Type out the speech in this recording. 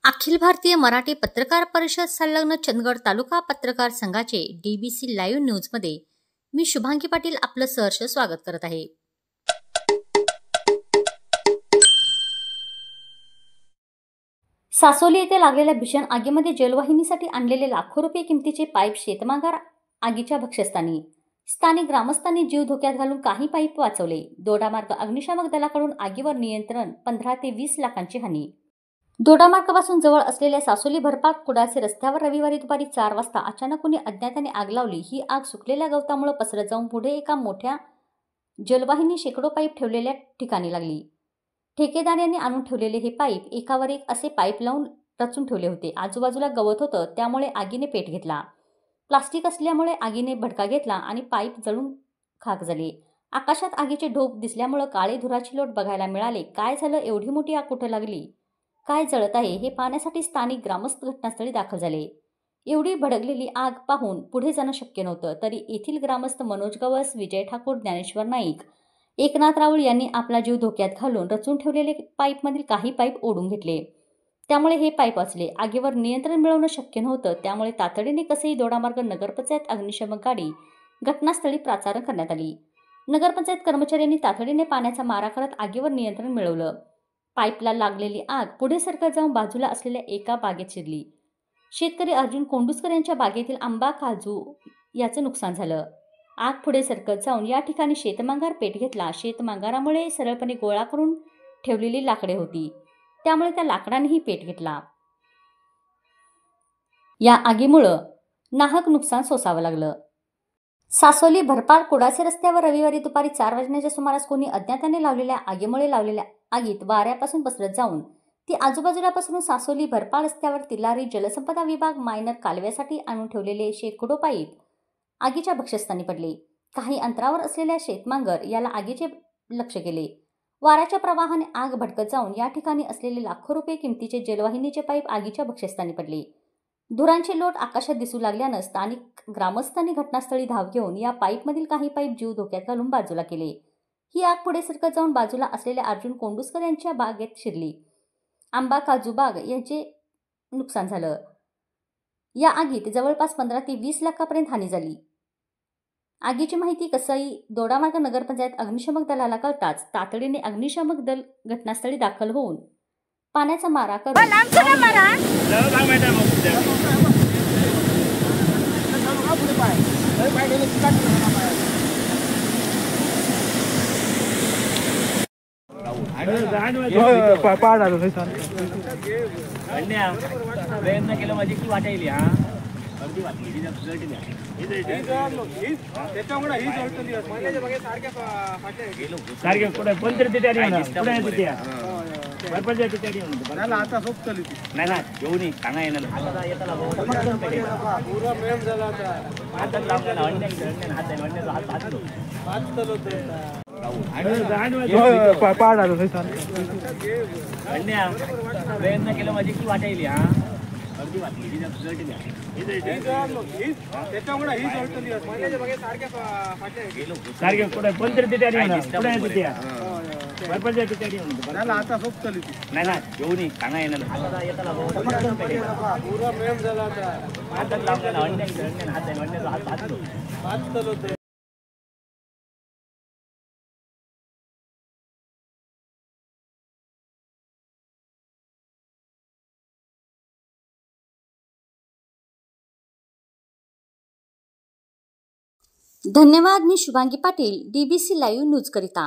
अखिल भारतीय मराठी पत्रकार परिषद संलग्न चंदगड तालुका पत्रकार संघाचे डीबीसी लाईव्ह न्यूजमध्ये मी शुभांगी पाटील आपलं सहर्ष स्वागत करत आहे। सासोली येथे लागलेल्या भीषण आगीमध्ये जलवाहिनीसाठी आणलेले लाखो रुपये किमतीचे पाईप शेतमागार आगीच्या भक्ष्यस्थानी। स्थानिक ग्रामस्थांनी जीव धोक्यात घालून काही पाईप वाचवले। दोडामार्ग अग्निशामक दलाकडून आगीवर नियंत्रण, 15 ते 20 लाखांची हानी। दोडामार्गापासून जवळ असलेल्या सासोली भरपाक कुडाचे रस्त्यावर रविवारी दुपारी 4 वाजता अचानक कुणी अज्ञाताने आग लावली। ही आग सुकलेल्या गवतामुळे पसरत जाऊन पुढे एका मोठ्या जलवाहिनी शेकडो पाईप ठेवलेल्या ठिकाणी लागली। ठेकेदार यांनी आणून ठेवलेले हे पाईप एकावर एक असे पाईप लावून रचून ठेवले होते। आजूबाजूला गवत होतं, त्यामुळे आगीने पेट घेतला। प्लास्टिक असल्यामुळे आगीने भडका घेतला आणि पाईप जळून खाक झाले। आकाशात आगीचे ढोक दिसल्यामुळे काळे धुराचे लोट बघायला मिळाले। काय झालं, एवढी मोठी आग कुठे लागली, काय जळत आहे हे पाहण्यासाठी स्थानिक ग्रामस्थ घटनास्थळी दाखल झाले। एवढी भडकलेली आग पाहून पुढे जाणं शक्य नव्हतं, तरी येथील ग्रामस्थ मनोज गवस, विजय ठाकूर, ज्ञानेश्वर नाईक, एकनाथ राऊळ यांनी आपला जीव धोक्यात घालून रचून ठेवलेले पाईपमधील काही पाईप ओढून घेतले। त्यामुळे हे पाईप वाचले। आगीवर नियंत्रण मिळवणं शक्य नव्हतं, त्यामुळे तातडीने कसेही दोडामार्ग नगरपंचायत अग्निशमक गाडी घटनास्थळी प्राचारण करण्यात आली। नगरपंचायत कर्मचाऱ्यांनी तातडीने पाण्याचा मारा करत आगीवर नियंत्रण मिळवलं। पाईपला लागलेली आग पुढे सरकत जाऊन बाजूला असलेल्या एका बागेत शिरली। शेतकरी अर्जुन कोंडुस्कर यांच्या बागेतील आंबा, काजू याचं नुकसान झालं। आग पुढे सरकत जाऊन या ठिकाणी शेतमागार पेट घेतला। शेतमागारामुळे सरळपणे गोळा करून ठेवलेली लाकडे होती, त्यामुळे त्या लाकडांनीही पेट घेतला। या आगीमुळे नाहक नुकसान सोसावं लागलं। सासोली भरपाड कुडाचे रस्त्यावर रविवारी दुपारी 4 वाजण्याच्या सुमारास कोणी अज्ञाताने लावलेल्या आगीमुळे लावलेल्या आगीत वाऱ्यापासून पसरत जाऊन ती आजूबाजूला पसरून सासोली भरपाड रस्त्यावर तिलारी जलसंपदा विभाग मायनर कालव्यासाठी आणून ठेवलेले शेकडो पाईप आगीच्या भक्ष्यस्थानी पडले। काही अंतरावर असलेल्या शेतमांगर याला आगीचे लक्ष गेले। वाऱ्याच्या प्रवाहाने आग भडकत जाऊन या ठिकाणी असलेले लाखो रुपये किमतीचे जलवाहिनीचे पाईप आगीच्या भक्ष्यस्थानी पडले। धुरांचे लोट आकाशात दिसू लागल्यानं स्थानिक ग्रामस्थांनी घटनास्थळी धाव घेऊन या पाईपमधील काही पाईप जीव धोक्यात घालून बाजूला केले। ही आग पुढे सरकत जाऊन बाजूला असलेल्या अर्जुन कोंडुस्कर यांच्या बागेत शिरली। आंबा, काजू बाग यांचे नुकसान झालं। या आगीत जवळपास 15 ते 20 लाखापर्यंत हानी झाली। आगीची माहिती कसाई दोडामार्ग नगरपंचायत अग्निशमक दलाला कळताच तातडीने अग्निशमक दल घटनास्थळी दाखल होऊन पाण्याचा मारा करून प्रयत्न केला माझी की वाटायली हा अर्धी वाटली की जळली त्याच्यामुळे ही जळतली महिन्याच्या बघे सारखे कुठे पण तरी त्या कुठे येते त्या सरपंचाची तयारी होणार आता सोप चली नाही ना येऊन सांगा येणार आता येताना पूरा मेम झाला आता लावला अंड्या हात हात प्रयत्न केला माझी की वाटायली हा अर्धी वाटली की जळली त्याच्यामुळे ही जळतली महिन्याच्या बघे सारखे कुठे पण तरी तयारी होणार कुठे येते त्या सरपंचाची तयारी होणार आता सोप चली नाही ना येऊन सांगा येणार आता येताना पूरा मेम झाला आता लावला अंड्या हात हात धन्यवाद। मी Shubhangi Patil, DBC live news करिता।